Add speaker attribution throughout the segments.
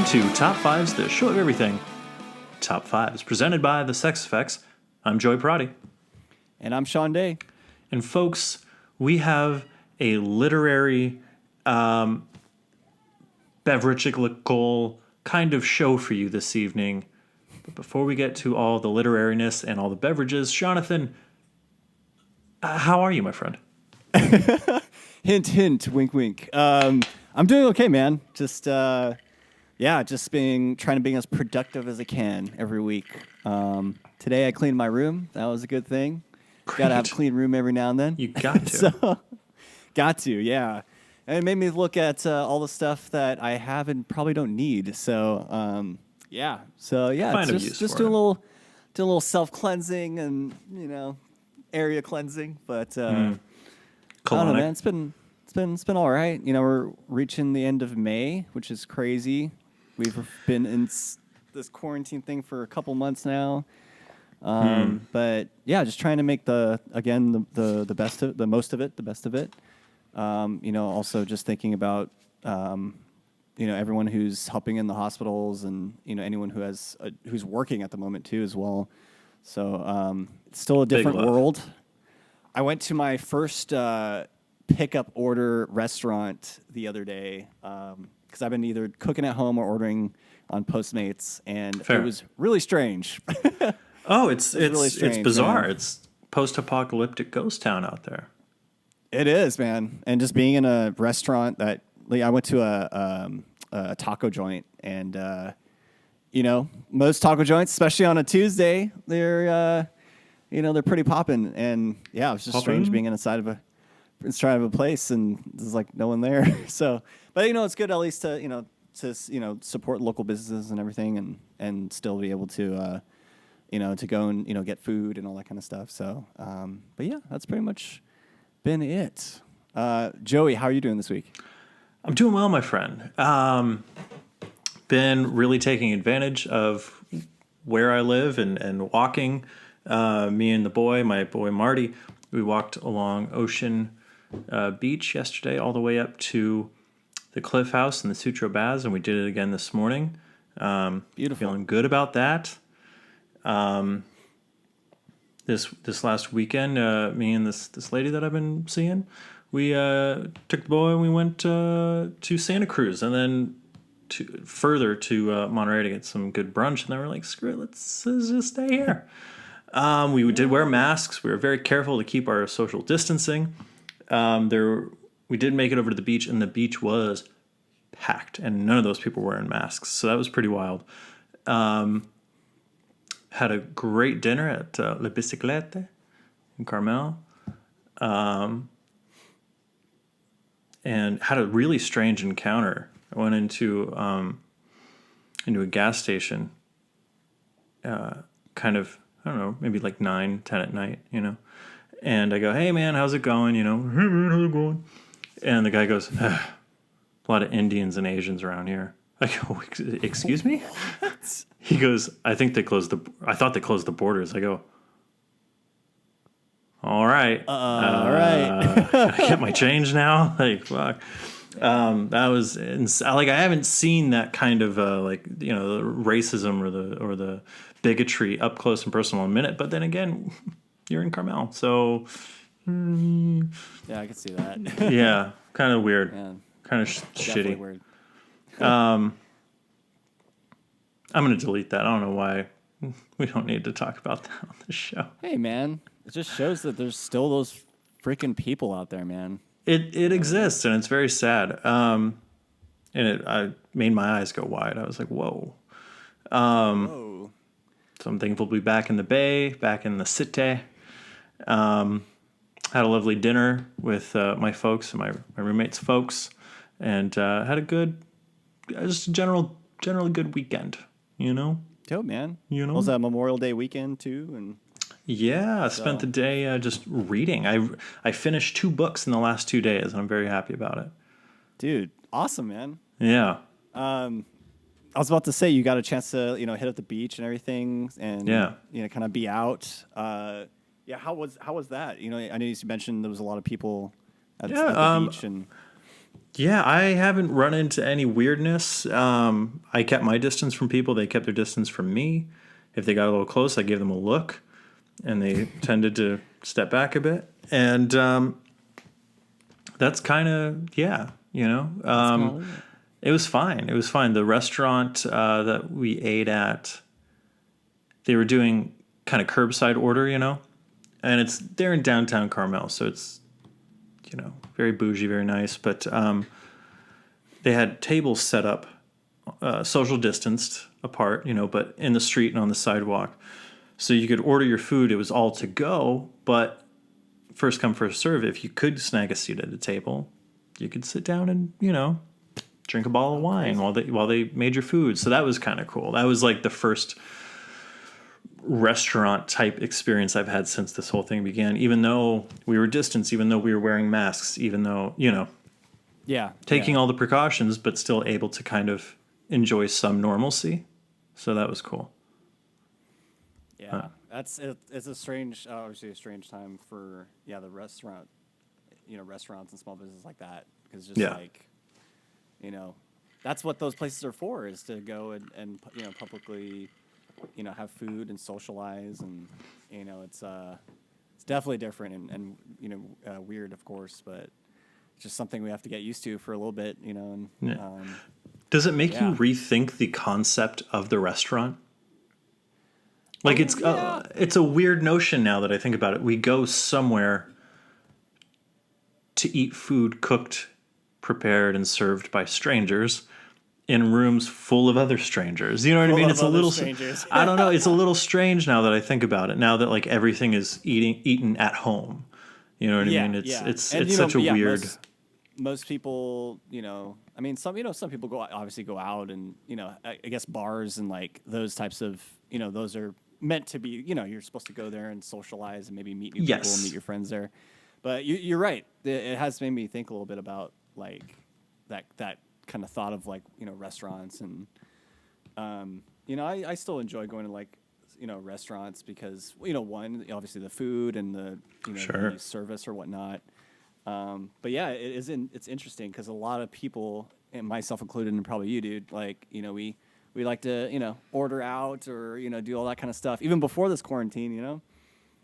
Speaker 1: to Top Fives, the show of everything. Top Fives, presented by the Sex Effects. I'm Joey Parati.
Speaker 2: And I'm Sean Day.
Speaker 1: And folks, we have a literary, beverageical kind of show for you this evening. But before we get to all the literariness and all the beverages, Jonathan, how are you, my friend?
Speaker 2: Hint, hint, wink, wink. I'm doing okay, man. Just trying to be as productive as I can every week. Today I cleaned my room. That was a good thing. Got to have a clean room every now and then.
Speaker 1: You got to.
Speaker 2: Got to, yeah. And it made me look at all the stuff that I have and probably don't need. So, just doing a little self-cleansing and, area cleansing. But I don't know, man. It's been all right. We're reaching the end of May, which is crazy. We've been in this quarantine thing for a couple months now. But yeah, just trying to make the best of the most of it, the best of it. Also just thinking about everyone who's helping in the hospitals and anyone who's working at the moment too as well. So it's still a different world. I went to my first pickup order restaurant the other day because I've been either cooking at home or ordering on Postmates, and It was really strange.
Speaker 1: Oh, it's
Speaker 2: really strange,
Speaker 1: it's bizarre.
Speaker 2: Man.
Speaker 1: It's post-apocalyptic ghost town out there.
Speaker 2: It is, man. And just being in a restaurant that I went to a taco joint, and most taco joints, especially on a Tuesday, they're pretty popping. And yeah, it was just strange being inside of a place and there's like no one there. So, but it's good at least to support local businesses and everything, and still be able to to go and get food and all that kind of stuff. So, but yeah, that's pretty much been it. Joey, how are you doing this week?
Speaker 1: I'm doing well, my friend. Been really taking advantage of where I live and walking. Me and my boy Marty, we walked along Ocean Beach yesterday all the way up to the Cliff House and the Sutro Baths, and we did it again this morning.
Speaker 2: Beautiful.
Speaker 1: Feeling good about that. This last weekend, me and this lady that I've been seeing, we took the boy and we went to Santa Cruz and then further to Monterey to get some good brunch. And then we're like, screw it, let's just stay here. We did wear masks. We were very careful to keep our social distancing. We did make it over to the beach, and the beach was packed, and none of those people were wearing masks. So that was pretty wild. Had a great dinner at La Biciclette in Carmel. And had a really strange encounter. I went into a gas station, I don't know, maybe like 9, 10 at night, And I go, hey, man, how's it going? Hey, man, how's it going? And the guy goes, a lot of Indians and Asians around here. I go, excuse me? He goes, I thought they closed the borders. I go, all right.
Speaker 2: All right.
Speaker 1: Can I get my change now? Like, fuck. That was I haven't seen that kind of the racism or the bigotry up close and personal in a minute. But then again, you're in Carmel, so
Speaker 2: yeah, I can see that.
Speaker 1: Yeah, kind of weird, kind of shitty.
Speaker 2: Weird.
Speaker 1: I'm gonna delete that. I don't know why. We don't need to talk about that on the show.
Speaker 2: Hey, man, it just shows that there's still those freaking people out there, man.
Speaker 1: It exists, and it's very sad. And I made my eyes go wide. I was like, whoa.
Speaker 2: Whoa.
Speaker 1: So I'm thankful to be back in the Bay, back in the city. Had a lovely dinner with my folks and my roommate's folks, and had just a generally good weekend.
Speaker 2: Dope, man.
Speaker 1: Was
Speaker 2: that Memorial Day weekend too? And
Speaker 1: yeah, I spent the day just reading. I finished 2 books in the last 2 days, and I'm very happy about it. Dude,
Speaker 2: awesome, man.
Speaker 1: Yeah.
Speaker 2: I was about to say you got a chance to hit up the beach and everything, and kind of be out. How was that? I know you mentioned there was a lot of people at the beach, and
Speaker 1: Yeah, I haven't run into any weirdness. I kept my distance from people. They kept their distance from me. If they got a little close, I gave them a look, and they tended to step back a bit. And that's kind of, yeah,
Speaker 2: That's kind of
Speaker 1: it was fine. It was fine. The restaurant that we ate at, they were doing kind of curbside order, and they're in downtown Carmel, so it's, very bougie, very nice. But they had tables set up, social distanced apart, but in the street and on the sidewalk. So you could order your food. It was all to go, but first come, first serve. If you could snag a seat at a table, you could sit down and, drink a bottle of wine while they made your food. So that was kind of cool. That was like the first restaurant type experience I've had since this whole thing began, even though we were distanced, even though we were wearing masks, even though, taking all the precautions, but still able to kind of enjoy some normalcy. So that was cool.
Speaker 2: Yeah, it's a strange, obviously a strange time for the restaurants and small business like that, because just that's what those places are for, is to go and publicly have food and socialize, and it's definitely different and weird, of course, but it's just something we have to get used to for a little bit, and
Speaker 1: does it make you rethink the concept of the restaurant? Like it's a weird notion now that I think about it. We go somewhere to eat food cooked, prepared, and served by strangers in rooms full of other strangers. You know what I mean? It's a little strangers. I don't know. It's a little strange now that I think about it. Now that like everything is eaten at home. You know what I mean? It's such a weird.
Speaker 2: Most people, I mean, some people obviously go out, and I guess bars and like those types of, those are meant to be, you're supposed to go there and socialize and maybe meet new people and meet your friends there. But you're right. It has made me think a little bit about like that kind of thought of like, restaurants, and I still enjoy going to like, restaurants because, one, obviously the food and the the service or whatnot. But yeah, it's interesting because a lot of people, and myself included, and probably you, dude, like, we like to, order out or, do all that kind of stuff even before this quarantine,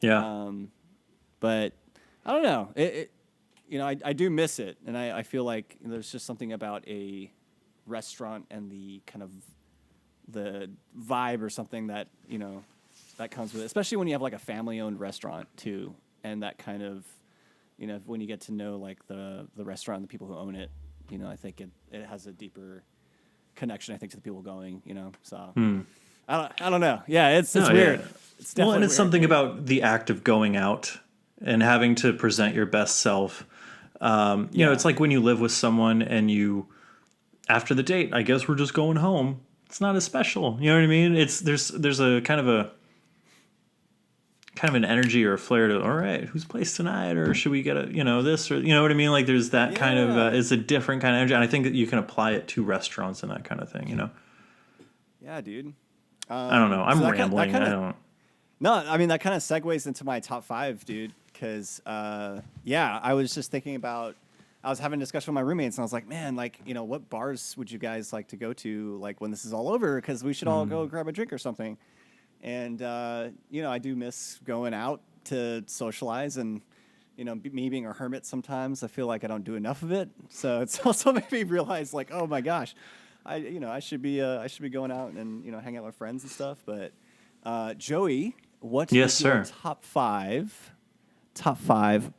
Speaker 1: Yeah.
Speaker 2: But I don't know. I do miss it. And I feel like there's just something about a restaurant and the kind of the vibe or something that, that comes with it, especially when you have like a family owned restaurant too. And that kind of, when you get to know like the restaurant and the people who own it, I think it has a deeper connection, I think, to the people going, so I don't know. Yeah, it's weird.
Speaker 1: Yeah.
Speaker 2: It's definitely
Speaker 1: and it's
Speaker 2: weird.
Speaker 1: something about the act of going out and having to present your best self. It's like when you live with someone and after the date, I guess we're just going home. It's not as special. You know what I mean? There's a kind of an energy or a flair to, all right, whose place tonight, or should we get this, or you know what I mean? Like there's that kind of it's a different kind of energy, and I think that you can apply it to restaurants and that kind of thing.
Speaker 2: Yeah, dude.
Speaker 1: I don't know. I'm rambling. I don't.
Speaker 2: No, I mean that kind of segues into my top 5, dude. Because I was just thinking about. I was having a discussion with my roommates, and I was like, man, like, what bars would you guys like to go to, like when this is all over? Because we should all go grab a drink or something. And, I do miss going out to socialize, and, me being a hermit sometimes, I feel like I don't do enough of it. So it's also made me realize like, oh my gosh, I should be going out and, hang out with friends and stuff. But, Joey, what is your top five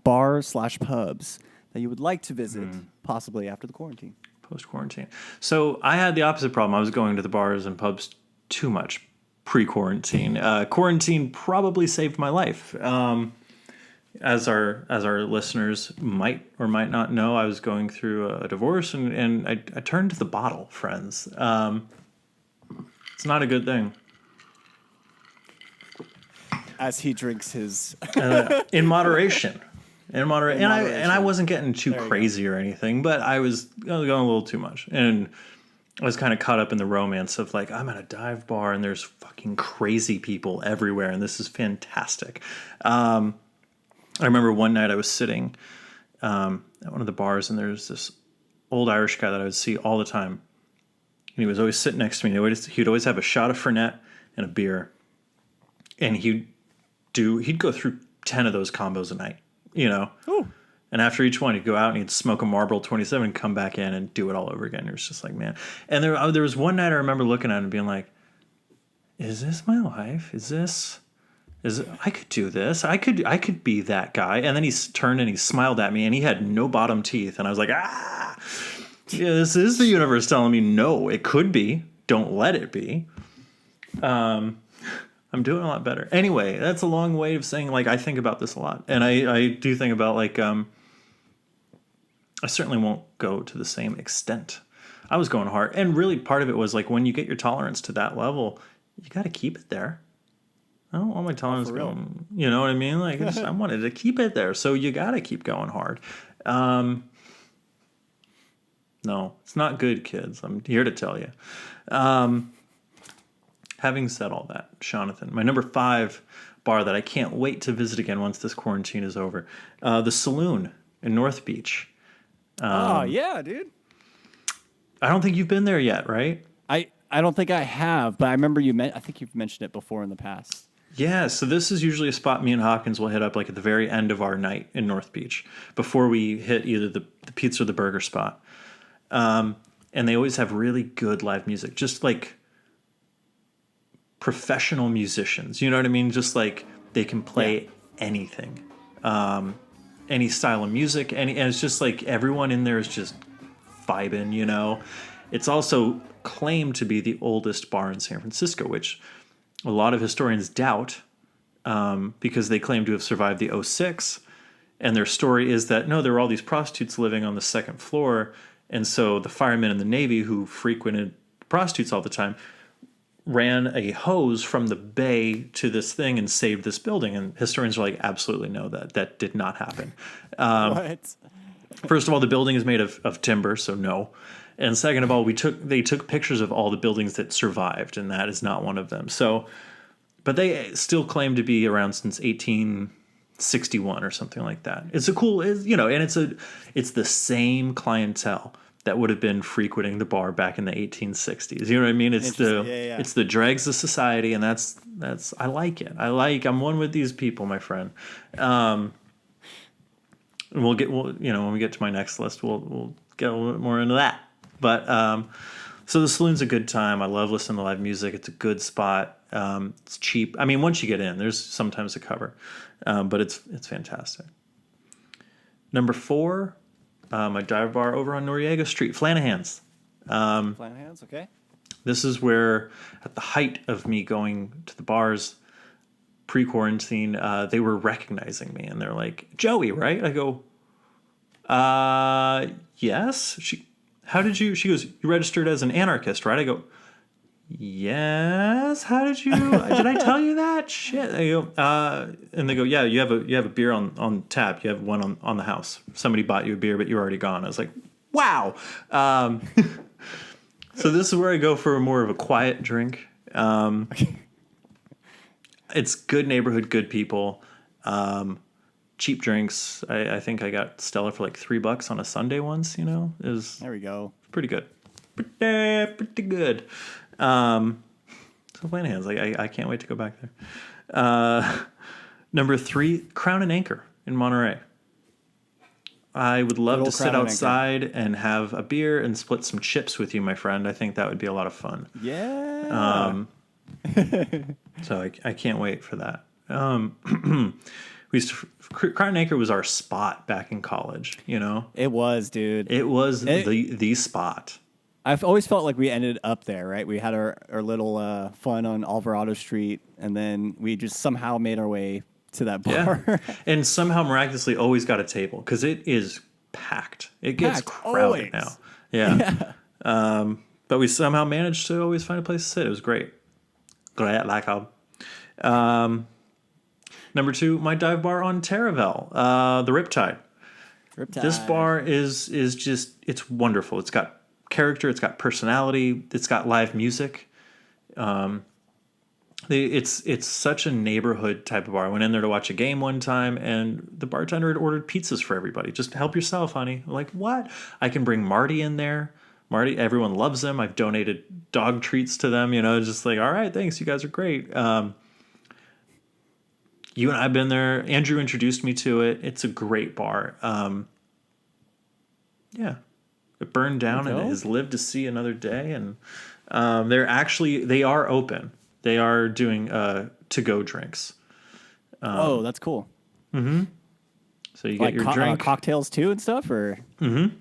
Speaker 2: bars/pubs that you would like to visit possibly after the quarantine?
Speaker 1: Post-quarantine. So I had the opposite problem. I was going to the bars and pubs too much pre-quarantine. Quarantine probably saved my life. As our listeners might or might not know, I was going through a divorce, and I turned to the bottle, friends. It's not a good thing.
Speaker 2: As he drinks his
Speaker 1: in moderation. And I wasn't getting too crazy or anything, but I was going a little too much. And I was kind of caught up in the romance of like, I'm at a dive bar and there's fucking crazy people everywhere, and this is fantastic. I remember one night I was sitting at one of the bars, and there's this old Irish guy that I would see all the time. And he was always sitting next to me. He'd always have a shot of Fernet and a beer. And he'd go through 10 of those combos a night, Ooh. And after each one, he'd go out and he'd smoke a Marlboro 27 and come back in and do it all over again. It was just like, man. And there was one night I remember looking at it and being like, is this my life? I could do this. I could be that guy. And then he turned and he smiled at me and he had no bottom teeth. And I was like, yeah, this is the universe telling me, no, it could be. Don't let it be. I'm doing a lot better. Anyway, that's a long way of saying, like, I think about this a lot. And I do think about, like, I certainly won't go to the same extent. I was going hard. And really part of it was, like, when you get your tolerance to that level, you got to keep it there. I don't want my tolerance going, you know what I mean? Like, I wanted to keep it there. So you got to keep going hard. No, it's not good, kids. I'm here to tell you. Having said all that, Jonathan, my number 5 bar that I can't wait to visit again once this quarantine is over, the Saloon in North Beach.
Speaker 2: Oh, yeah, dude.
Speaker 1: I don't think you've been there yet, right?
Speaker 2: I don't think I have, but I remember I think you've mentioned it before in the past.
Speaker 1: Yeah, so this is usually a spot me and Hopkins will hit up like at the very end of our night in North Beach before we hit either the pizza or the burger spot. And they always have really good live music, just like professional musicians. You know what I mean? Just like they can play anything, any style of music. And it's just like everyone in there is just vibing, It's also claimed to be the oldest bar in San Francisco, which a lot of historians doubt because they claim to have survived the '06. And their story is that, no, there were all these prostitutes living on the second floor. And so the firemen in the Navy who frequented prostitutes all the time ran a hose from the bay to this thing and saved this building. And historians are like, absolutely no, that did not happen.
Speaker 2: What?
Speaker 1: First of all, the building is made of timber, so no. And second of all, they took pictures of all the buildings that survived, and that is not one of them. So, but they still claim to be around since 1861 or something like that. It's a cool, and it's the same clientele that would have been frequenting the bar back in the 1860s. You know what I mean? It's it's the dregs of society, and that's I like it. I'm one with these people, my friend. And when we get to my next list, we'll get a little bit more into that. But so the Saloon's a good time. I love listening to live music. It's a good spot. It's cheap. I mean, once you get in, there's sometimes a cover, but it's fantastic. Number 4, my dive bar over on Noriega Street, Flanahan's.
Speaker 2: Flanahan's, okay.
Speaker 1: This is where, at the height of me going to the bars pre-quarantine, they were recognizing me, and they're like, Joey, right? I go, yes. She goes, you registered as an anarchist, right? I go, yes. How did I tell you that? Shit. I go, and they go, yeah, you have a beer on tap. You have one on the house. Somebody bought you a beer, but you're already gone. I was like, wow. So this is where I go for more of a quiet drink. It's good neighborhood, good people. Cheap drinks. I think I got Stella for like $3 on a Sunday once,
Speaker 2: There we go.
Speaker 1: Pretty good. Pretty good. So Flanahan's, I can't wait to go back there. Number 3, Crown and Anchor in Monterey. I would love to sit outside and have a beer and split some chips with you, my friend. I think that would be a lot of fun.
Speaker 2: Yeah.
Speaker 1: So I can't wait for that. Crown and Anchor was our spot back in college,
Speaker 2: It was, dude.
Speaker 1: It was the spot.
Speaker 2: I've always felt like we ended up there, right? We had our little fun on Alvarado Street, and then we just somehow made our way to that bar.
Speaker 1: Yeah. And somehow miraculously always got a table, because it is packed. It gets crowded now. Yeah. But we somehow managed to always find a place to sit. It was great. Great, like number 2, my dive bar on Taravel, the Riptide. This bar is just, it's wonderful. It's got character, it's got personality, it's got live music. It's such a neighborhood type of bar. I went in there to watch a game one time, and the bartender had ordered pizzas for everybody. Just help yourself, honey. I'm like, what? I can bring Marty in there. Marty, everyone loves them. I've donated dog treats to them. Just like, all right, thanks. You guys are great. You and I've been there. Andrew introduced me to it. It's a great bar. Yeah, it burned down and it has lived to see another day. And they are open. They are doing to-go drinks.
Speaker 2: That's cool.
Speaker 1: Mm-hmm. So you get your drink.
Speaker 2: Cocktails too and stuff, or?
Speaker 1: Mm-hmm.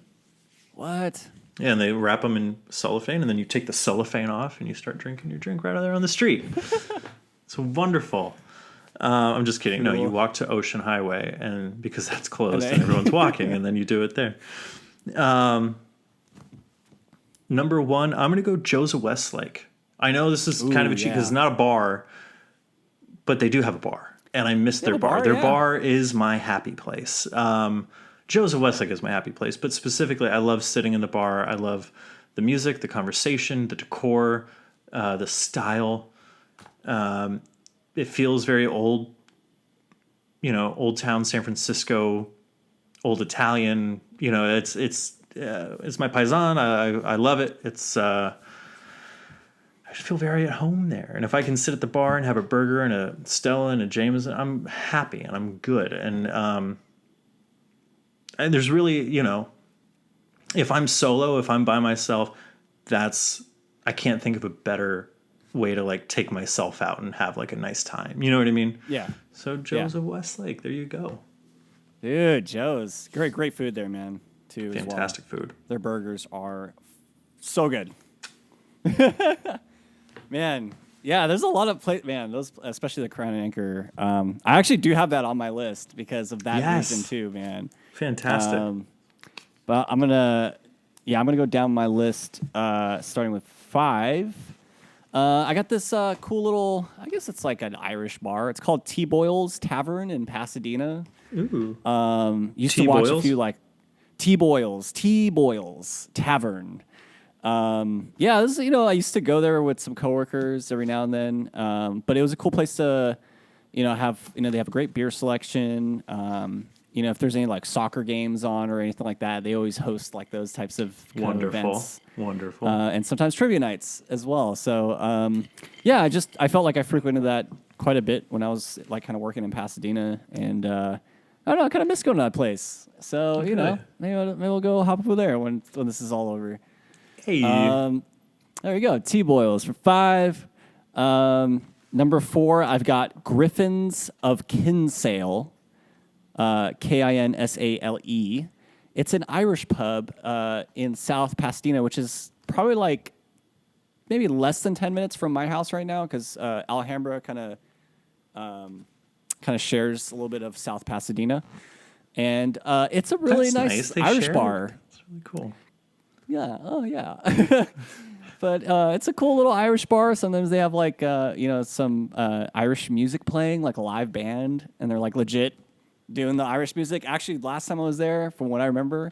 Speaker 2: What?
Speaker 1: Yeah, and they wrap them in cellophane, and then you take the cellophane off, and you start drinking your drink right out there on the street. It's wonderful. I'm just kidding. Cool. No, you walk to Ocean Highway, and because that's closed and everyone's walking, and then you do it there. Number one, I'm going to go Joe's of Westlake. I know this is kind of a cheat because it's not a bar, but they do have a bar, and I miss their bar. Their bar is my happy place. Joe's of Westlake is my happy place, but specifically, I love sitting in the bar. I love the music, the conversation, the decor, the style. It feels very old, old town San Francisco, old Italian. It's my paisan. I love it. I just feel very at home there. And if I can sit at the bar and have a burger and a Stella and a Jameson, I'm happy and I'm good. And there's really, if I'm solo, if I'm by myself, I can't think of a better way to like take myself out and have like a nice time. You know what I mean?
Speaker 2: Yeah.
Speaker 1: So Joe's of Westlake, there you go.
Speaker 2: Dude, Joe's. Great food there, man, too.
Speaker 1: Fantastic food.
Speaker 2: Their burgers are so good. Man, yeah, there's a lot of those, especially the Crown and Anchor. I actually do have that on my list because of that reason too, man.
Speaker 1: Fantastic.
Speaker 2: But I'm gonna go down my list, starting with 5. I got this cool little, I guess it's like an Irish bar. It's called T-Boyle's Tavern in Pasadena.
Speaker 1: Ooh.
Speaker 2: Used to watch a few like T-Boyle's Tavern. This is, I used to go there with some coworkers every now and then. But it was a cool place to, they have a great beer selection. If there's any like soccer games on or anything like that, they always host like those types of events.
Speaker 1: Wonderful.
Speaker 2: And sometimes trivia nights as well. So, I felt like I frequented that quite a bit when I was like kind of working in Pasadena, and I don't know, I kind of miss going to that place. So, maybe we'll go hop over there when this is all over.
Speaker 1: Hey.
Speaker 2: There you go. T-Boyle's for 5. Number 4, I've got Griffins of Kinsale. Kinsale. It's an Irish pub in South Pasadena, which is probably like maybe less than 10 minutes from my house right now, because Alhambra kind of shares a little bit of South Pasadena, and it's a really nice Irish bar.
Speaker 1: It's really cool.
Speaker 2: Yeah. Oh, yeah. But it's a cool little Irish bar. Sometimes they have like some Irish music playing, like a live band, and they're like legit doing the Irish music. Actually, last time I was there, from what I remember,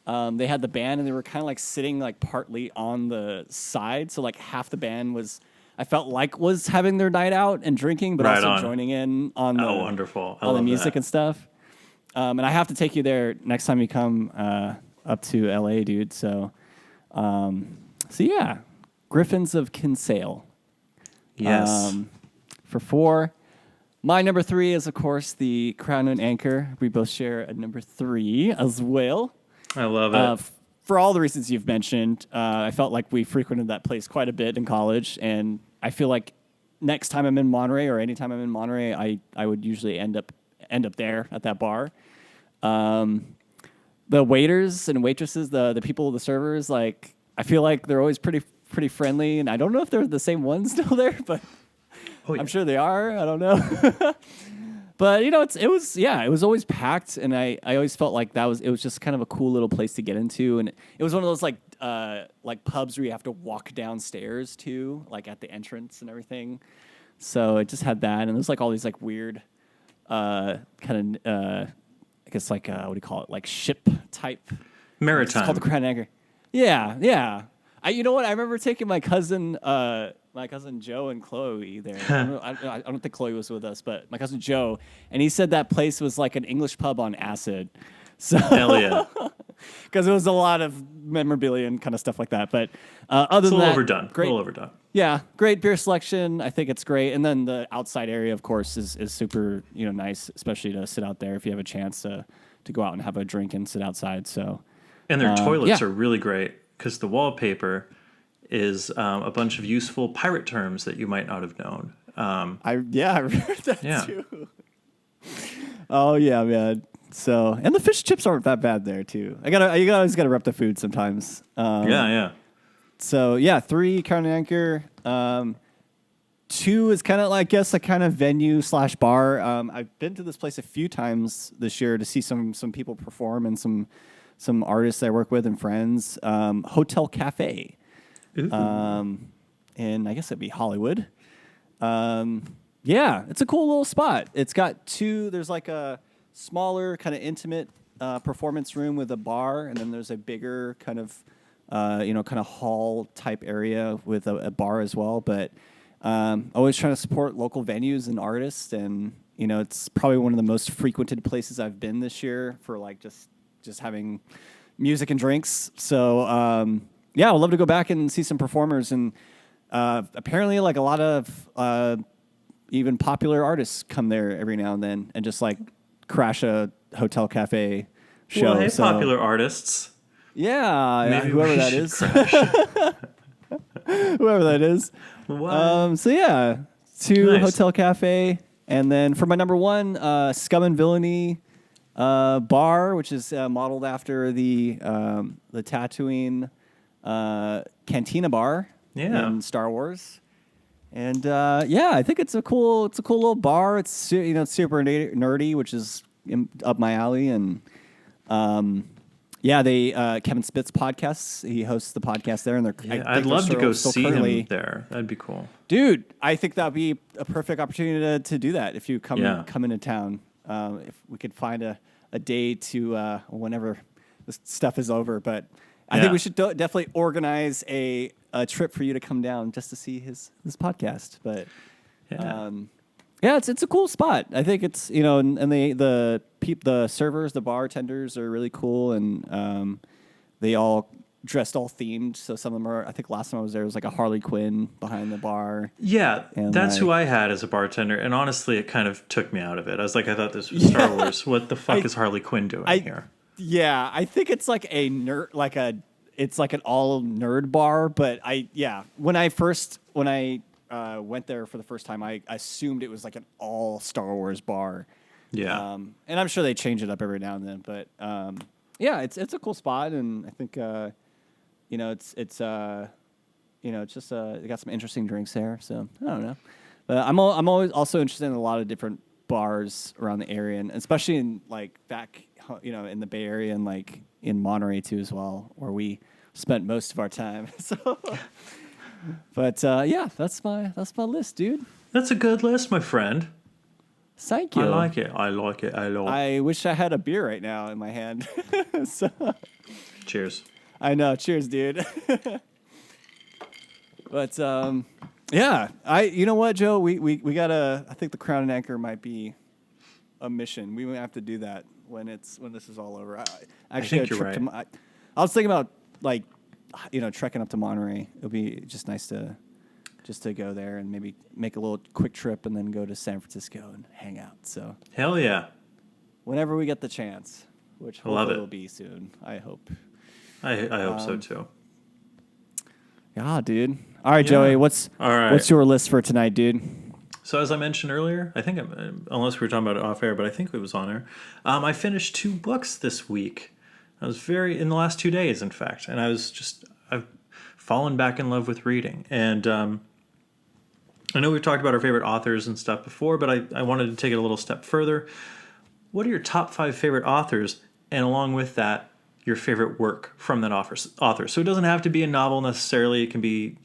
Speaker 2: they had the band and they were kind of like sitting like partly on the side. So like half the band was having their night out and drinking, but also joining in on the
Speaker 1: wonderful.
Speaker 2: on the music and stuff. And I have to take you there next time you come up to LA, dude. So yeah, Griffins of Kinsale.
Speaker 1: Yes.
Speaker 2: For 4. My number 3 is, of course, the Crown and Anchor. We both share a number 3 as well.
Speaker 1: I love it.
Speaker 2: For all the reasons you've mentioned, I felt like we frequented that place quite a bit in college, and I feel like next time I'm in Monterey or anytime I'm in Monterey, I would usually end up there at that bar. The waiters and waitresses, the people, the servers, like I feel like they're always pretty friendly, and I don't know if they're the same ones still there, but I'm sure they are. I don't know. But it was always packed, and I always felt like it was just kind of a cool little place to get into, and it was one of those like pubs where you have to walk downstairs to, like at the entrance and everything. So it just had that, and there's like all these like weird kind of I guess like what do you call it, like ship type
Speaker 1: maritime.
Speaker 2: It's called the Crown and Anchor. Yeah. You know what? I remember taking my cousin my cousin Joe and Chloe there. I don't think Chloe was with us, but my cousin Joe, and he said that place was like an English pub on acid. So
Speaker 1: hell yeah,
Speaker 2: because it was a lot of memorabilia and kind of stuff like that. But other than that,
Speaker 1: overdone.
Speaker 2: Great,
Speaker 1: a little overdone.
Speaker 2: Yeah, great beer selection. I think it's great, and then the outside area, of course, is super nice, especially to sit out there if you have a chance to go out and have a drink and sit outside. So,
Speaker 1: and their toilets are really great because the wallpaper is a bunch of useful pirate terms that you might not have known.
Speaker 2: I heard that too. Oh yeah, man. So, and the fish chips aren't that bad there too. You always gotta rep the food sometimes.
Speaker 1: Yeah.
Speaker 2: So yeah, 3 Crown and Anchor. 2 is kind of like, I guess, a kind of venue / bar. I've been to this place a few times this year to see some people perform and some artists I work with and friends. Hotel Cafe. And I guess it'd be Hollywood. Yeah, it's a cool little spot. It's got 2. There's like a smaller, kind of intimate performance room with a bar, and then there's a bigger kind of kind of hall type area with a bar as well. But always trying to support local venues and artists, and it's probably one of the most frequented places I've been this year for like just having music and drinks. So yeah, I'd love to go back and see some performers, and apparently like a lot of even popular artists come there every now and then and just like crash a Hotel Cafe show.
Speaker 1: Well, hey, popular artists.
Speaker 2: Yeah, whoever that is. Whoever that is. So yeah, 2
Speaker 1: nice.
Speaker 2: Hotel Cafe, and then for my number 1, Scum and Villainy bar, which is modeled after the Tatooine Cantina bar in Star Wars. And yeah, I think it's a cool little bar. It's super nerdy, which is up my alley, and yeah, they Kevin Spitz podcasts. He hosts the podcast there, and
Speaker 1: I'd love to go see him there. That'd be cool,
Speaker 2: dude. I think that'd be a perfect opportunity to do that if you come into town. If we could find a day to whenever this stuff is over, but I think we should definitely organize a trip for you to come down just to see his podcast. But yeah, it's a cool spot. I think it's and the servers, the bartenders are really cool, and they all dressed all themed. So some of them are. I think last time I was there was like a Harley Quinn behind the bar.
Speaker 1: Yeah, that's who I had as a bartender, and honestly, it kind of took me out of it. I was like, I thought this was Star Wars. What the fuck is Harley Quinn doing here?
Speaker 2: Yeah, I think it's like a nerd, it's like an all nerd bar. But when I went there for the first time, I assumed it was like an all Star Wars bar.
Speaker 1: Yeah.
Speaker 2: And I'm sure they change it up every now and then, but yeah, it's a cool spot, and I think it's just they got some interesting drinks there. So I don't know, but I'm always also interested in a lot of different bars around the area, and especially in like back in the Bay Area and like in Monterey too as well, where we spent most of our time. So. But yeah, that's my list, dude.
Speaker 1: That's a good list, my friend.
Speaker 2: Thank you.
Speaker 1: I like it. I like it a lot.
Speaker 2: I wish I had a beer right now in my hand. So,
Speaker 1: cheers.
Speaker 2: I know. Cheers, dude. But yeah, you know what, Joe? We gotta. I think the Crown and Anchor might be a mission. We might have to do that when this is all over.
Speaker 1: I think you're right.
Speaker 2: I was thinking about like. Trekking up to Monterey. It'll be just nice to go there and maybe make a little quick trip and then go to San Francisco and hang out. So
Speaker 1: hell yeah!
Speaker 2: Whenever we get the chance, which hopefully will be soon. I hope.
Speaker 1: I hope so too.
Speaker 2: Yeah, dude. All right, Joey. What's your list for tonight, dude?
Speaker 1: So as I mentioned earlier, I think unless we were talking about it off air, but I think it was on air. I finished 2 books this week. I was in the last 2 days, in fact, and I've fallen back in love with reading. And I know we've talked about our favorite authors and stuff before, but I wanted to take it a little step further. What are your top 5 favorite authors? And along with that, your favorite work from that author. So it doesn't have to be a novel necessarily. It can be,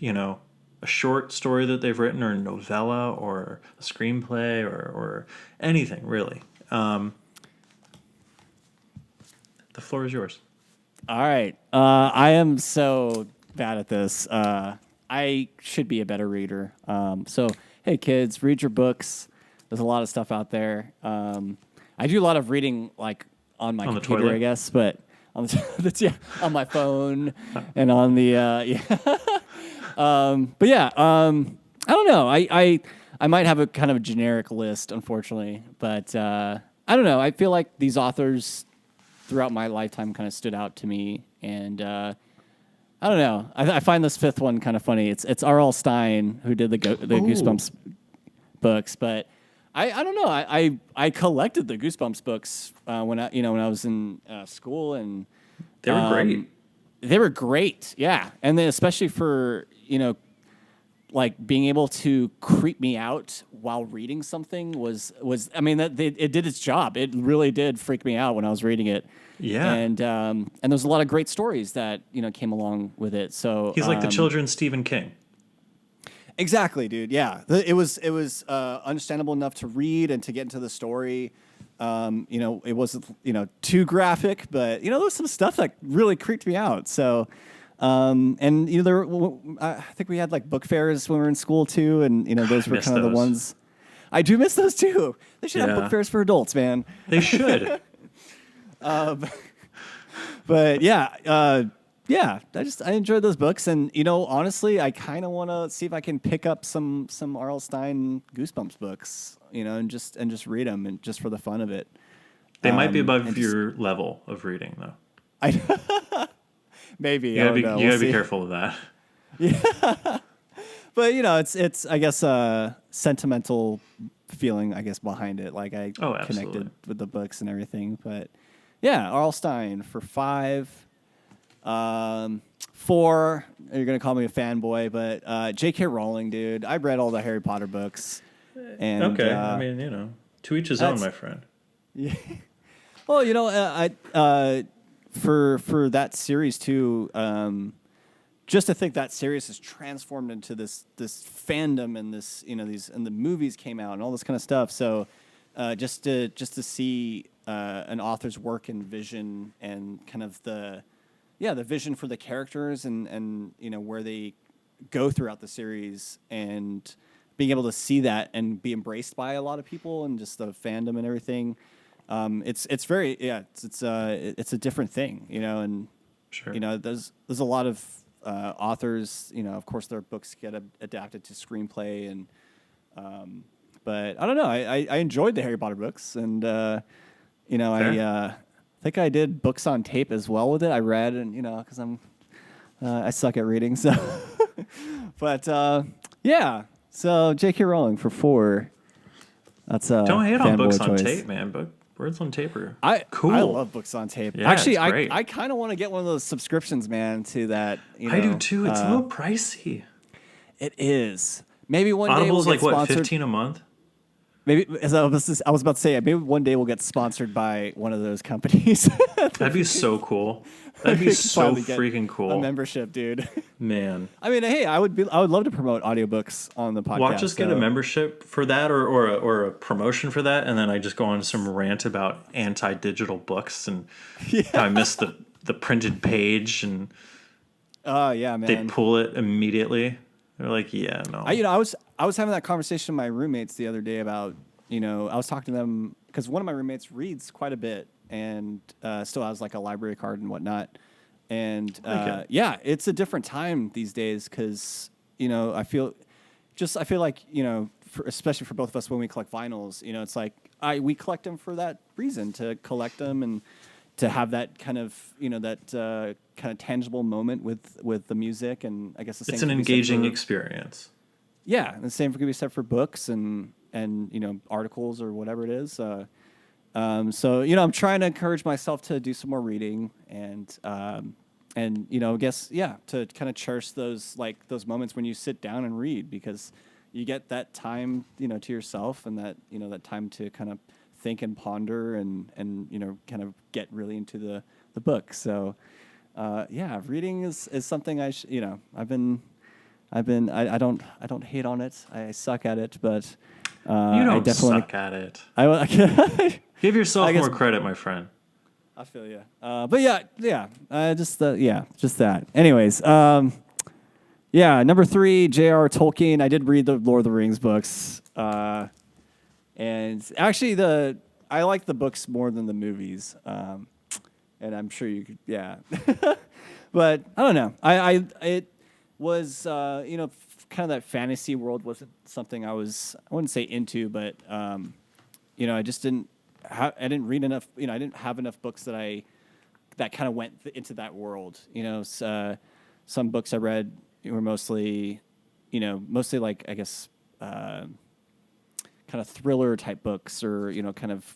Speaker 1: a short story that they've written, or a novella, or a screenplay, or anything, really. The floor is yours.
Speaker 2: All right. I am so bad at this. I should be a better reader. So hey, kids, read your books. There's a lot of stuff out there. I do a lot of reading like on my computer, I guess, but on on my phone and on the but yeah, I don't know. I might have a kind of a generic list, unfortunately, but I don't know. I feel like these authors throughout my lifetime kind of stood out to me, and I don't know. I find this fifth one kind of funny. It's R.L. Stine who did the Goosebumps books, but I don't know. I collected the Goosebumps books when I was in school, and
Speaker 1: they were great.
Speaker 2: They were great, yeah, and then especially for like being able to creep me out while reading something was I mean it did its job. It really did freak me out when I was reading it.
Speaker 1: Yeah,
Speaker 2: and there's a lot of great stories that came along with it. So
Speaker 1: he's like the children's Stephen King.
Speaker 2: Exactly, dude. Yeah, it was understandable enough to read and to get into the story. It wasn't too graphic, but there was some stuff that really creeped me out. So. I think we had like book fairs when we were in school too, and those were kind of the ones. I do miss those too. They should have book fairs for adults, man.
Speaker 1: They should.
Speaker 2: But yeah, I enjoyed those books, and honestly, I kind of want to see if I can pick up some R.L. Stine Goosebumps books, and just read them, and just for the fun of it.
Speaker 1: They might be above your level of reading, though.
Speaker 2: Maybe
Speaker 1: you gotta be careful of that.
Speaker 2: Yeah, but it's I guess a sentimental feeling behind it. Like I connected with the books and everything. But yeah, R.L. Stine for 5. 4. You're gonna call me a fanboy, but J.K. Rowling, dude. I read all the Harry Potter books. And
Speaker 1: okay, I mean to each his own, my friend. Yeah.
Speaker 2: Well, for that series too, just to think that series has transformed into this fandom, and this and the movies came out and all this kind of stuff. So just to see an author's work and vision, and kind of the vision for the characters, and where they go throughout the series, and being able to see that and be embraced by a lot of people, and just the fandom and everything. It's very it's a different thing, and
Speaker 1: sure.
Speaker 2: There's a lot of authors, of course their books get adapted to screenplay, and but I don't know, I enjoyed the Harry Potter books, and I think I did books on tape as well with it. I read, and because I suck at reading, so but so J.K. Rowling for 4. That's
Speaker 1: don't hate on books
Speaker 2: choice.
Speaker 1: On tape, man. Words on tape are
Speaker 2: cool. I love books on tape.
Speaker 1: Yeah,
Speaker 2: actually,
Speaker 1: it's
Speaker 2: I kind of want to get one of those subscriptions, man, to that.
Speaker 1: I do too. It's a little pricey.
Speaker 2: It is. Maybe one
Speaker 1: Audible's
Speaker 2: day we'll
Speaker 1: like
Speaker 2: get sponsored.
Speaker 1: what, $15 a month?
Speaker 2: Maybe, as I was about to say, maybe one day we'll get sponsored by one of those companies.
Speaker 1: That'd be so cool. That'd be so freaking cool.
Speaker 2: A membership, dude.
Speaker 1: Man.
Speaker 2: I mean, hey, I would love to promote audiobooks on the podcast.
Speaker 1: Watch us get a membership for that, or a promotion for that, and then I just go on some rant about anti-digital books and how I miss the printed page, and
Speaker 2: yeah, man.
Speaker 1: they pull it immediately. They're like, yeah, no.
Speaker 2: I was having that conversation with my roommates the other day about, I was talking to them because one of my roommates reads quite a bit, and still has like a library card and whatnot. And it's a different time these days, because I feel like especially for both of us when we collect vinyls, it's like we collect them for that reason, to collect them and to have that kind of that kind of tangible moment with the music. And I guess
Speaker 1: it's an engaging experience.
Speaker 2: Yeah, and the same could be said for books and articles or whatever it is. So I'm trying to encourage myself to do some more reading, and I guess to kind of cherish those moments when you sit down and read, because you get that time to yourself, and that that time to kind of think and ponder, and kind of get really into the book. So reading is something I don't hate on it. I suck at it, but
Speaker 1: you don't
Speaker 2: I definitely
Speaker 1: suck at it.
Speaker 2: I
Speaker 1: Give yourself more credit, my friend.
Speaker 2: I feel you. But just that. Anyways, Yeah, number 3, J.R. Tolkien. I did read the Lord of the Rings books, and actually, I like the books more than the movies. And I'm sure you could, yeah. But I don't know. It was, kind of that fantasy world wasn't something I wouldn't say into, but I just I didn't read enough. I didn't have enough books that kind of went into that world. Some books I read were mostly like, I guess, kind of thriller type books, or kind of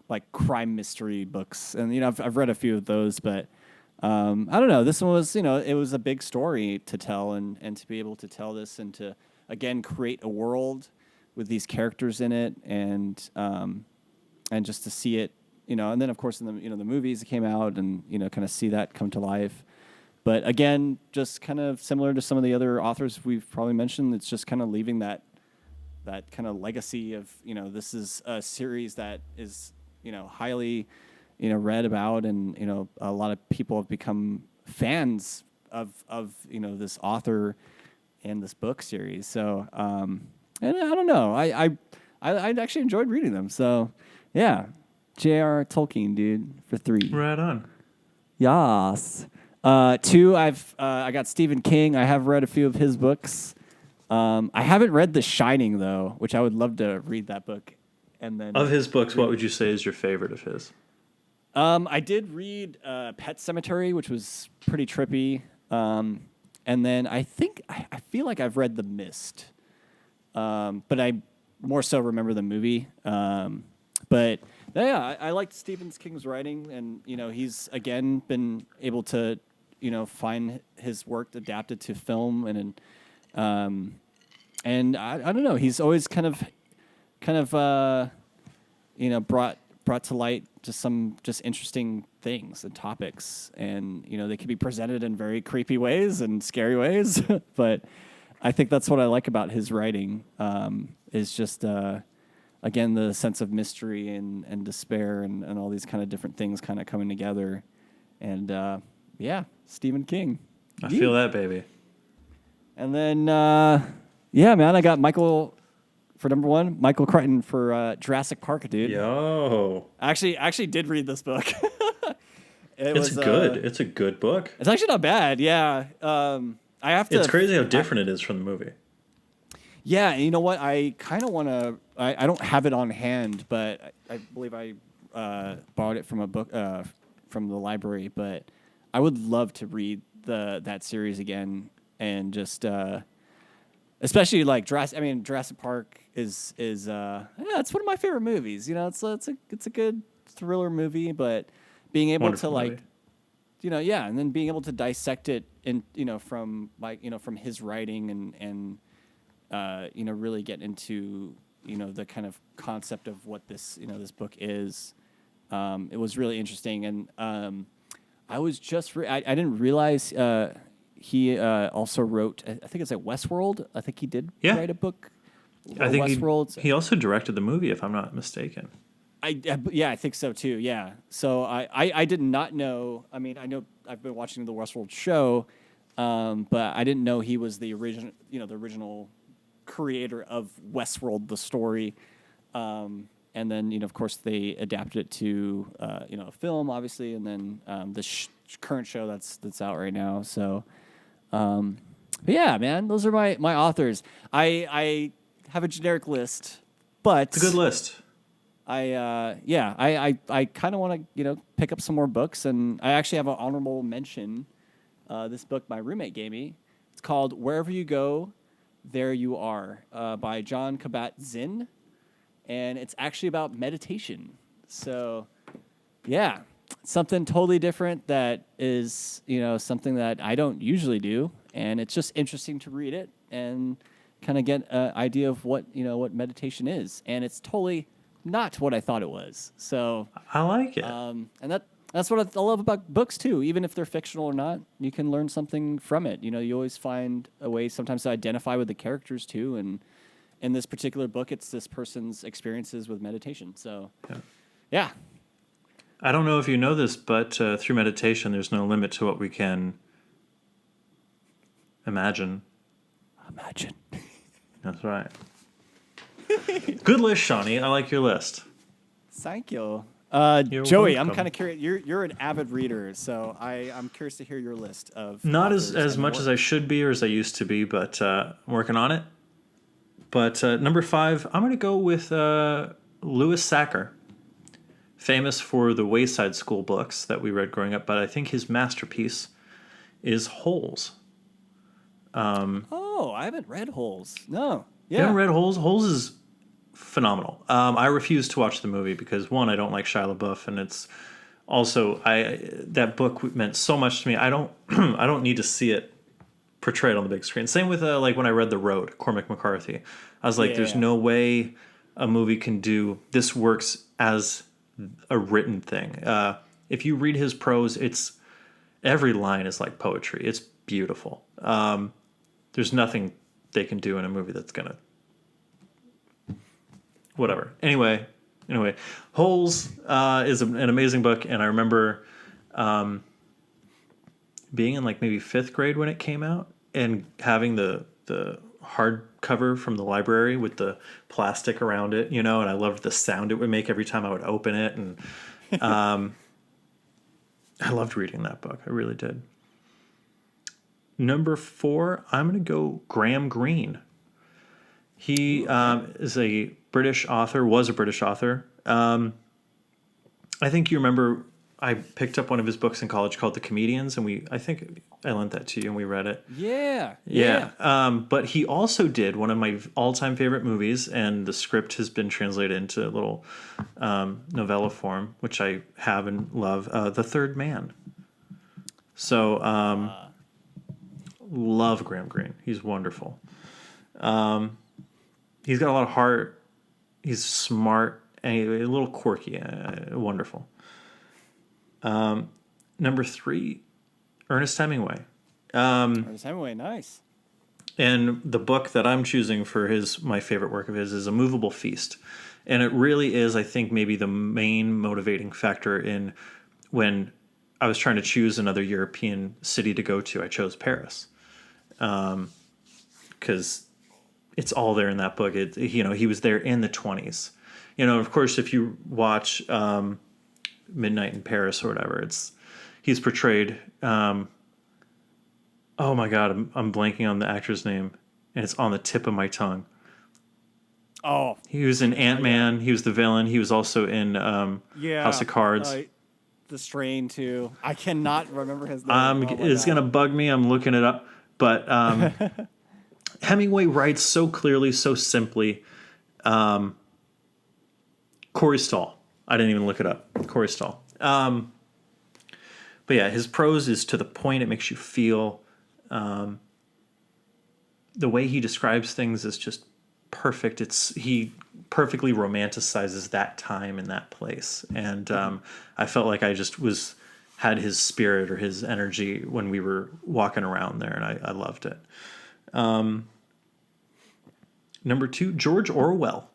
Speaker 2: like crime mystery books, and I've read a few of those, but I don't know. This one was, it was a big story to tell, and to be able to tell this, and to again create a world with these characters in it, and just to see it, and then of course in the movies that came out, and kind of see that come to life. But again, just kind of similar to some of the other authors we've probably mentioned, it's just kind of leaving that kind of legacy of, this is a series that is, highly, read about, and, a lot of people have become fans of this author and this book series. So, and I don't know, I actually enjoyed reading them. So, yeah, J.R. Tolkien, dude, for 3.
Speaker 1: Right on.
Speaker 2: Yas. 2, I got Stephen King. I have read a few of his books. I haven't read The Shining though, which I would love to read that book. And then
Speaker 1: of his books, what would you say is your favorite of his?
Speaker 2: I did read Pet Sematary, which was pretty trippy. And then I feel like I've read The Mist, but I more so remember the movie. But yeah, I liked Stephen King's writing, and he's again been able to find his work adapted to film, and I don't know, he's always kind of brought to light just interesting things and topics, and they can be presented in very creepy ways and scary ways. But I think that's what I like about his writing, is just again the sense of mystery and despair, and all these kind of different things kind of coming together. And yeah, Stephen King.
Speaker 1: I feel that, baby.
Speaker 2: And then yeah, man, I got Michael for number 1, Michael Crichton for Jurassic Park, dude.
Speaker 1: Yo.
Speaker 2: I actually did read this book.
Speaker 1: It's good. It's a good book.
Speaker 2: It's actually not bad. Yeah. I have to.
Speaker 1: It's crazy how different it is from the movie.
Speaker 2: Yeah, and you know what? I kind of want to. I don't have it on hand, but I believe I borrowed it from a book from the library. But I would love to read that series again, and just especially like Jurassic. I mean, Jurassic Park is it's one of my favorite movies. It's a good thriller movie, but being able
Speaker 1: Wonderful
Speaker 2: to
Speaker 1: movie.
Speaker 2: yeah, and then being able to dissect it from from his writing, and really get into the kind of concept of what this this book is. It was really interesting, and I was just I didn't realize he also wrote, I think it's at Westworld. I think he did write a book.
Speaker 1: I think
Speaker 2: Westworld.
Speaker 1: He also directed the movie, if I'm not mistaken.
Speaker 2: I think so too. Yeah. So I did not know. I mean, I know I've been watching the Westworld show, but I didn't know he was the original creator of Westworld, the story. And then of course they adapted it to a film, obviously, and then the current show that's out right now. So, but yeah, man, those are my authors. I have a generic list, but
Speaker 1: It's a good list.
Speaker 2: I kind of want to pick up some more books, and I actually have an honorable mention. This book my roommate gave me. It's called Wherever You Go, There You Are, by John Kabat-Zinn, and it's actually about meditation. So, yeah, something totally different that is something that I don't usually do, and it's just interesting to read it and kind of get an idea of what what meditation is, and it's totally not what I thought it was. So
Speaker 1: I like it.
Speaker 2: and that's what I love about books too. Even if they're fictional or not, you can learn something from it. You always find a way sometimes to identify with the characters too. And in this particular book, it's this person's experiences with meditation. So, yeah.
Speaker 1: I don't know if you know this, but through meditation, there's no limit to what we can Imagine.
Speaker 2: Imagine.
Speaker 1: That's right. Good list, Shawnee. I like your list.
Speaker 2: Thank you.
Speaker 1: You're
Speaker 2: Joey,
Speaker 1: welcome.
Speaker 2: I'm kind of curious. You're an avid reader, so I'm curious to hear your list of
Speaker 1: Not
Speaker 2: authors
Speaker 1: as
Speaker 2: and
Speaker 1: much as I
Speaker 2: work.
Speaker 1: should be or as I used to be, but I'm working on it. But number 5, I'm going to go with Louis Sachar, famous for the Wayside School books that we read growing up, but I think his masterpiece is Holes.
Speaker 2: Oh, I haven't read Holes. No.
Speaker 1: You haven't
Speaker 2: Yeah.
Speaker 1: read Holes? Holes is phenomenal. I refuse to watch the movie because, one, I don't like Shia LaBeouf, and it's also that book meant so much to me. I don't I don't need to see it portrayed on the big screen. Same with like when I read The Road, Cormac McCarthy. I was like, there's
Speaker 2: Yeah.
Speaker 1: no way a movie can do this. Works as a written thing. If you read his prose, it's every line is like poetry. It's beautiful. There's nothing they can do in a movie that's gonna whatever. Anyway, Holes is an amazing book, and I remember being in like maybe 5th grade when it came out, and having the hardcover from the library with the plastic around it, and I loved the sound it would make every time I would open it, and I loved reading that book. I really did. Number 4, I'm going to go Graham Greene. He is a British author, was a British author. I think you remember I picked up one of his books in college called The Comedians, and I think I lent that to you and we read it.
Speaker 2: Yeah.
Speaker 1: But he also did one of my all-time favorite movies, and the script has been translated into a little novella form, which I have and love, The Third Man. So, love Graham Greene. He's wonderful. He's got a lot of heart. He's smart and a little quirky. Wonderful. Number 3, Ernest Hemingway.
Speaker 2: Ernest Hemingway, nice.
Speaker 1: And the book that I'm choosing for my favorite work of his is A Movable Feast. And it really is, I think, maybe the main motivating factor in when I was trying to choose another European city to go to, I chose Paris. Because it's all there in that book. He was there in the 20s. Of course, if you watch Midnight in Paris or whatever, he's portrayed. Oh my God, I'm blanking on the actor's name, and it's on the tip of my tongue.
Speaker 2: Oh,
Speaker 1: he was in Ant-Man. He was the villain. He was also in House of Cards.
Speaker 2: The Strain too. I cannot remember his name.
Speaker 1: It's gonna bug me. I'm looking it up, but Hemingway writes so clearly, so simply. Corey Stoll. I didn't even look it up. Corey Stoll. But yeah, his prose is to the point. It makes you feel. The way he describes things is just perfect. He perfectly romanticizes that time and that place. And I felt like I just had his spirit or his energy when we were walking around there, and I loved it. Number 2, George Orwell.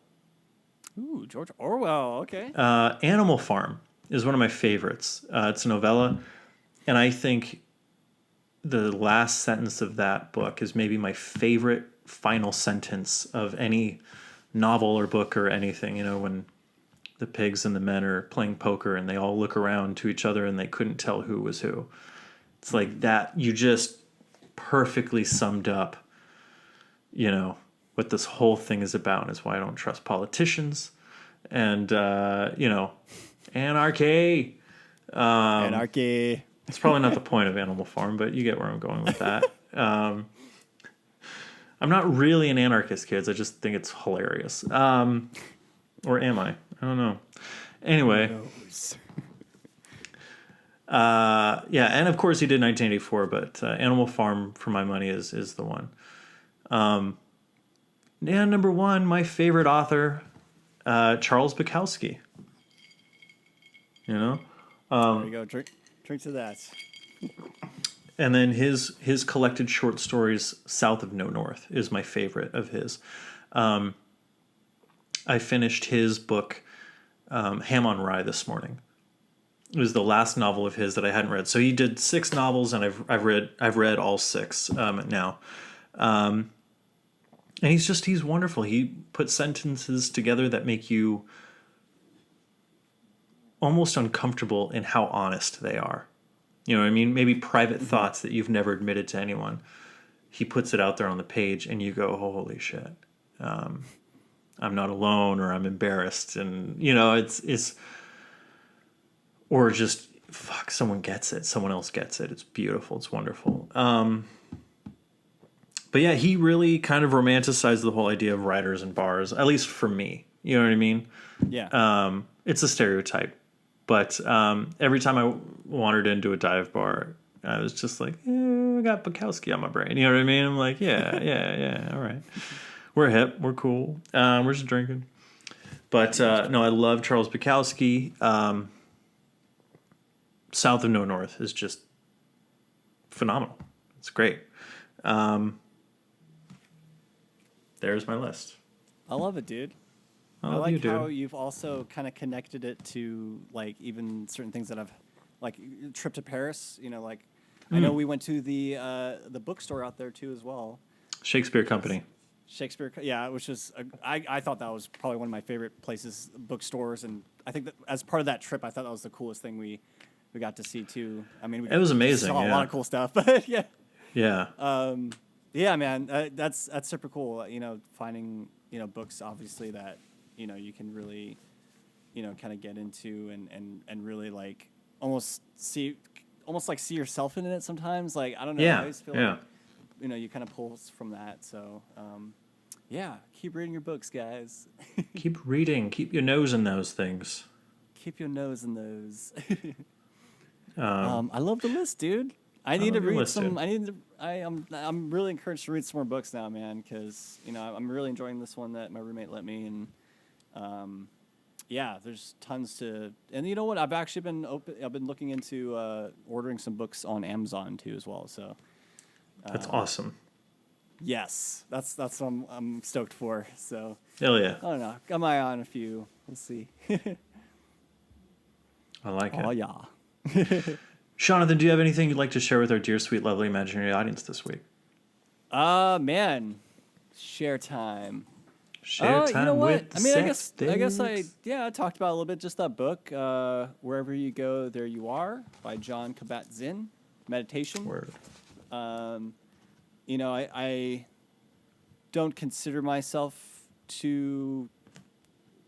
Speaker 2: Ooh, George Orwell. Okay.
Speaker 1: Animal Farm is one of my favorites. It's a novella, and I think the last sentence of that book is maybe my favorite final sentence of any novel or book or anything. When the pigs and the men are playing poker and they all look around to each other and they couldn't tell who was who. It's like that. You just perfectly summed up, what this whole thing is about, and is why I don't trust politicians and, anarchy.
Speaker 2: Anarchy.
Speaker 1: It's probably not the point of Animal Farm, but you get where I'm going with that. I'm not really an anarchist, kids. I just think it's hilarious. Or am I? I don't know. Anyway. And of course he did 1984, but Animal Farm, for my money, is the one. Number 1, my favorite author, Charles Bukowski.
Speaker 2: There you go. Drink to that.
Speaker 1: And then his collected short stories, South of No North, is my favorite of his. I finished his book, Ham on Rye, this morning. It was the last novel of his that I hadn't read. So he did 6 novels, and I've read all 6 now. And he's wonderful. He puts sentences together that make you almost uncomfortable in how honest they are. You know what I mean? Maybe private thoughts that you've never admitted to anyone. He puts it out there on the page, and you go, oh, holy shit. I'm not alone, or I'm embarrassed. And, it's or just, fuck, someone gets it. Someone else gets it. It's beautiful. It's wonderful. But yeah, he really kind of romanticized the whole idea of writers and bars, at least for me. You know what I mean?
Speaker 2: Yeah.
Speaker 1: It's a stereotype. But every time I wandered into a dive bar, I was just like, I got Bukowski on my brain. You know what I mean? I'm like, yeah, all right. We're hip. We're cool. We're just drinking. But no, I love Charles Bukowski. South of No North is just phenomenal. It's great. There's my list.
Speaker 2: I love it, dude. I like how you've also kind of connected it to like even certain things that I've like trip to Paris. I know we went to the bookstore out there too as well.
Speaker 1: Shakespeare Company.
Speaker 2: Shakespeare, yeah, which is I thought that was probably one of my favorite places, bookstores, and I think that as part of that trip, I thought that was the coolest thing we got to see too. I mean,
Speaker 1: it was amazing.
Speaker 2: Saw a lot of cool stuff, but yeah.
Speaker 1: Yeah.
Speaker 2: Yeah, man, that's super cool. Finding books obviously that you can really kind of get into and really like almost see yourself in it sometimes. Like I don't know.
Speaker 1: Yeah.
Speaker 2: I always feel like you kind of pull from that. So yeah, keep reading your books, guys.
Speaker 1: Keep reading. Keep your nose in those things.
Speaker 2: Keep your nose in those. I love the list, dude. I need to read some. I'm really encouraged to read some more books now, man, because I'm really enjoying this one that my roommate let me, and yeah, there's tons to. And you know what? I've actually been I've been looking into ordering some books on Amazon too, as well. So
Speaker 1: that's awesome.
Speaker 2: Yes, that's what I'm stoked for. So
Speaker 1: hell yeah.
Speaker 2: I don't know. Got my eye on a few. We'll see.
Speaker 1: I like it.
Speaker 2: Oh yeah.
Speaker 1: Jonathan, do you have anything you'd like to share with our dear, sweet, lovely imaginary audience this week?
Speaker 2: Man, share time.
Speaker 1: Share time.
Speaker 2: You know what?
Speaker 1: With the
Speaker 2: I guess I talked about a little bit just that book, Wherever You Go, There You Are by Jon Kabat-Zinn, meditation.
Speaker 1: Word.
Speaker 2: I don't consider myself to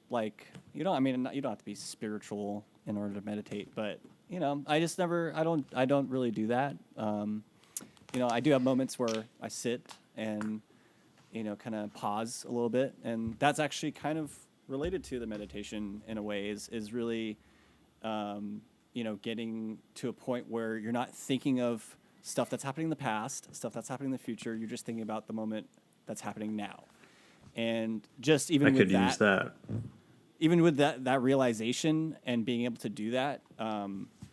Speaker 2: like, you don't have to be spiritual in order to meditate, but I just never, I don't really do that. I do have moments where I sit and, kind of pause a little bit. And that's actually kind of related to the meditation in a way is really, getting to a point where you're not thinking of stuff that's happening in the past, stuff that's happening in the future. You're just thinking about the moment that's happening now. And just even with that,
Speaker 1: use that.
Speaker 2: Even with that realization and being able to do that,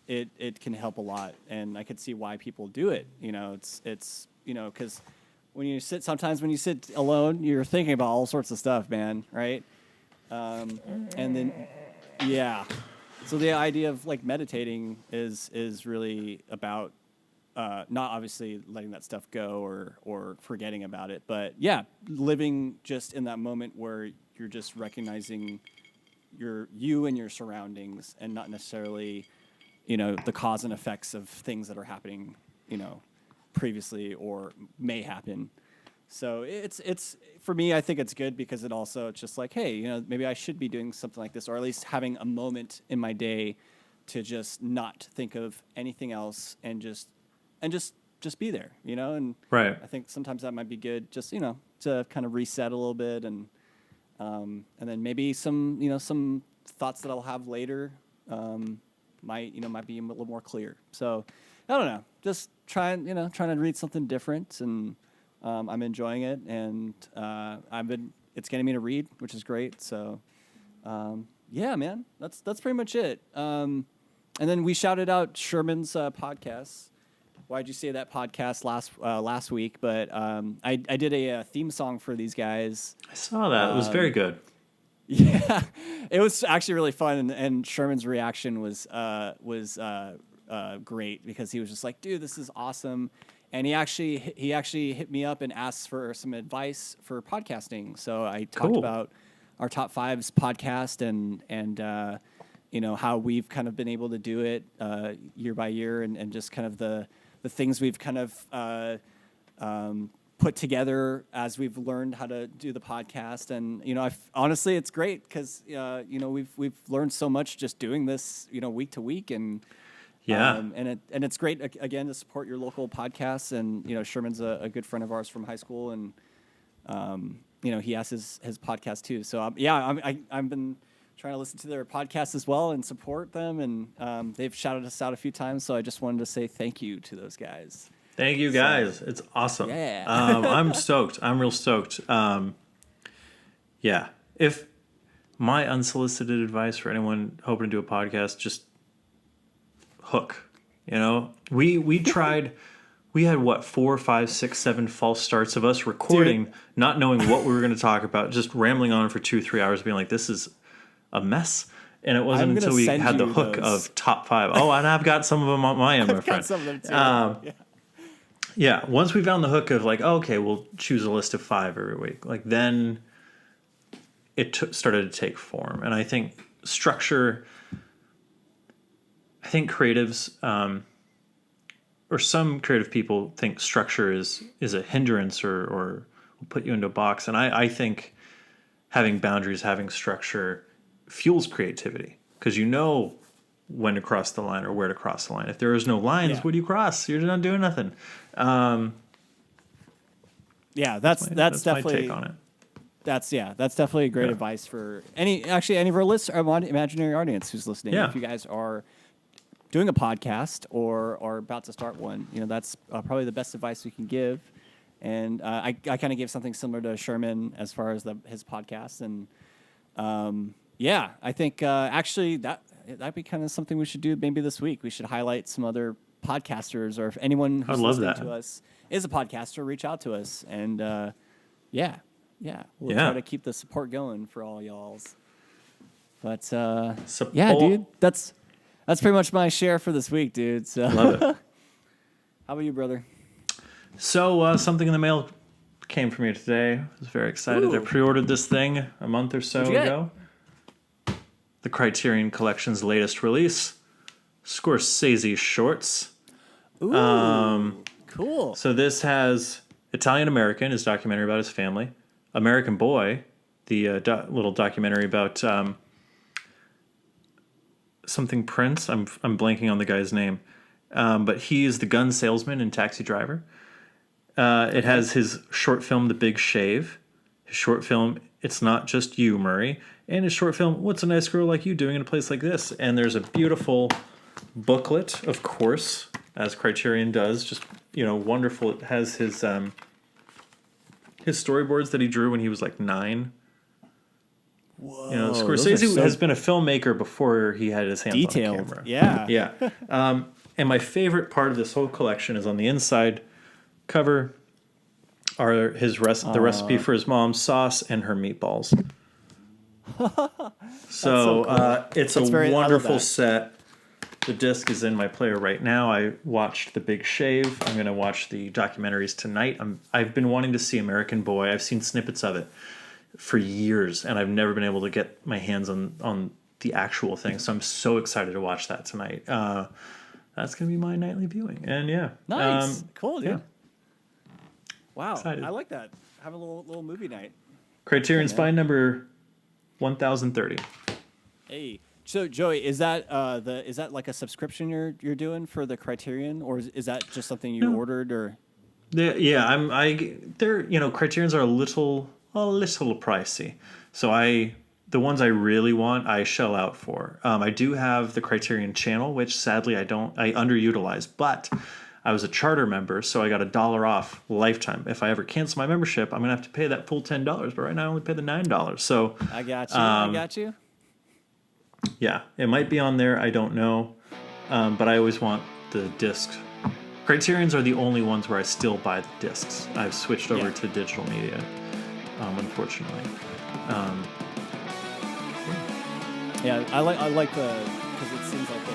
Speaker 2: it can help a lot, and I could see why people do it. It's because when you sit alone, you're thinking about all sorts of stuff, man, right? And then so the idea of like meditating is really about not obviously letting that stuff go or forgetting about it, but living just in that moment where you're just recognizing you and your surroundings, and not necessarily the cause and effects of things that are happening previously or may happen. So it's for me, I think it's good because it's just like, hey, maybe I should be doing something like this, or at least having a moment in my day to just not think of anything else and just be there, and
Speaker 1: right.
Speaker 2: I think sometimes that might be good, just to kind of reset a little bit, and then maybe some thoughts that I'll have later might be a little more clear. So I don't know, just trying to read something different, and I'm enjoying it, and it's getting me to read, which is great. So man, that's pretty much it. And then we shouted out Sherman's podcast. Why'd you say that podcast last week? But I did a theme song for these guys.
Speaker 1: I saw that. It was very good.
Speaker 2: Yeah, it was actually really fun, and Sherman's reaction was great because he was just like, "Dude, this is awesome," and he actually hit me up and asked for some advice for podcasting. So I talked about our top fives podcast and how we've kind of been able to do it year by year, and just kind of the things we've kind of put together as we've learned how to do the podcast. And honestly, it's great because we've learned so much just doing this week to week, and and it's great again to support your local podcasts. And Sherman's a good friend of ours from high school, and he has his podcast too. So I've been trying to listen to their podcast as well and support them, and they've shouted us out a few times, so I just wanted to say thank you to those guys.
Speaker 1: Thank you, guys. It's awesome.
Speaker 2: Yeah.
Speaker 1: I'm stoked. I'm real stoked. Yeah. If my unsolicited advice for anyone hoping to do a podcast, just hook. We tried. We had 4, 5, 6, 7 false starts of us recording, not knowing what we were going to talk about, just rambling on for 2-3 hours, being like, "This is a mess." And it wasn't until we had the hook of top 5. Oh, and I've got some of them on my end, my friend.
Speaker 2: Some of them too.
Speaker 1: Yeah, once we found the hook of like, okay, we'll choose a list of 5 every week, like then it started to take form. And I think structure, I think creatives, or some creative people think structure is a hindrance or will put you into a box. And I think having boundaries, having structure fuels creativity because when to cross the line or where to cross the line. If there is no lines, what do you cross? You're not doing nothing.
Speaker 2: That's definitely
Speaker 1: my take on it.
Speaker 2: That's definitely great advice for any of our listeners, our imaginary audience who's listening.
Speaker 1: Yeah.
Speaker 2: If you guys are doing a podcast or are about to start one, that's probably the best advice we can give. And I kind of gave something similar to Sherman as far as his podcast, and I think actually that'd be kind of something we should do maybe this week. We should highlight some other podcasters, or if anyone who's listening to us is a podcaster, reach out to us, and we'll try to keep the support going for all y'alls. But dude, that's pretty much my share for this week, dude. So
Speaker 1: love it.
Speaker 2: How about you, brother?
Speaker 1: So something in the mail came for me today. I was very excited. Ooh. I pre-ordered this thing a month or so ago. The Criterion Collection's latest release, Scorsese Shorts.
Speaker 2: Ooh, cool.
Speaker 1: So this has Italian American, his documentary about his family. American Boy, the little documentary about something Prince. I'm blanking on the guy's name, but he is the gun salesman in Taxi Driver. It has his short film, The Big Shave. His short film, It's Not Just You, Murray. And his short film, What's a Nice Girl Like You Doing in a Place Like This? And there's a beautiful booklet, of course, as Criterion does. Just, wonderful. It has his storyboards that he drew when he was like 9.
Speaker 2: Whoa,
Speaker 1: Scorsese has been a filmmaker before he had his hands on camera.
Speaker 2: Yeah.
Speaker 1: Yeah. And my favorite part of this whole collection is on the inside cover are the recipe for his mom's sauce and her meatballs. So cool. It's a wonderful set. The disc is in my player right now. I watched The Big Shave. I'm going to watch the documentaries tonight. I've been wanting to see American Boy. I've seen snippets of it for years, and I've never been able to get my hands on the actual thing. So I'm so excited to watch that tonight. That's going to be my nightly viewing. And
Speaker 2: nice. Cool, dude.
Speaker 1: Yeah.
Speaker 2: Wow.
Speaker 1: Excited.
Speaker 2: I like that. Have a little movie night.
Speaker 1: Criterion Spine number 1030.
Speaker 2: Hey. So Joey, is that like a subscription you're doing for the Criterion, or is that just something you ordered, or?
Speaker 1: Yeah, Criterions are a little pricey. So the ones I really want, I shell out for. I do have the Criterion channel, which sadly I underutilize, but I was a charter member, so I got $1 off lifetime. If I ever cancel my membership, I'm gonna have to pay that full $10, but right now I only pay the $9. So
Speaker 2: I got you.
Speaker 1: Yeah, it might be on there. I don't know, but I always want the discs. Criterions are the only ones where I still buy the discs. I've switched over to digital media, unfortunately.
Speaker 2: Yeah, I like the because it seems like they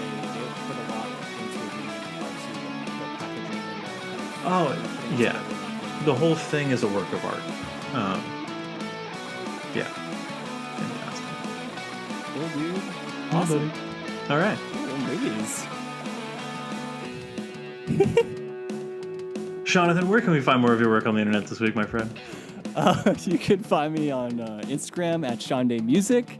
Speaker 2: put a lot into the packaging and
Speaker 1: Oh yeah, the whole thing is a work of art. Yeah, fantastic.
Speaker 2: Cool, dude. Awesome.
Speaker 1: All right.
Speaker 2: Cool movies.
Speaker 1: Jonathan, where can we find more of your work on the internet this week, my friend?
Speaker 2: You can find me on Instagram at SeanDayMusic.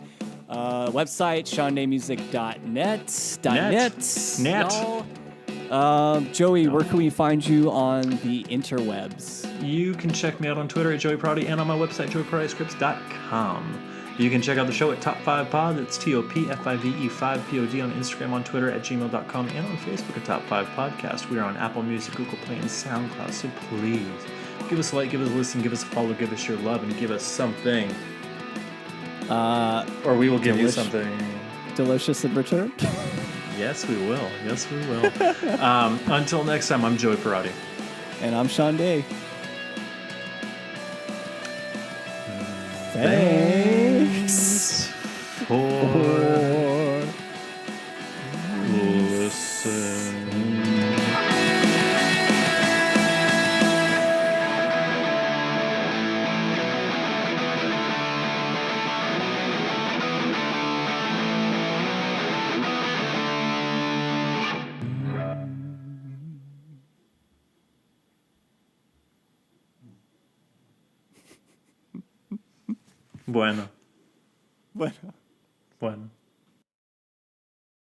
Speaker 2: Website, SeanDayMusic.net. Joey, where can we find you on the interwebs?
Speaker 1: You can check me out on Twitter at Joey Prowdy and on my website, joeyproudyscripts.com. You can check out the show at Top 5 Pod. That's TOPFIVE5POD on Instagram, on Twitter at gmail.com, and on Facebook at Top 5 Podcast. We are on Apple Music, Google Play, and SoundCloud, so please give us a like, give us a listen, give us a follow, give us your love, and give us something. Or we will give you something
Speaker 2: delicious in return.
Speaker 1: Yes, we will. Yes, we will. Until next time, I'm Joey Parati.
Speaker 2: And I'm Sean Day.
Speaker 1: Thanks for listening. Bueno.
Speaker 2: Bueno.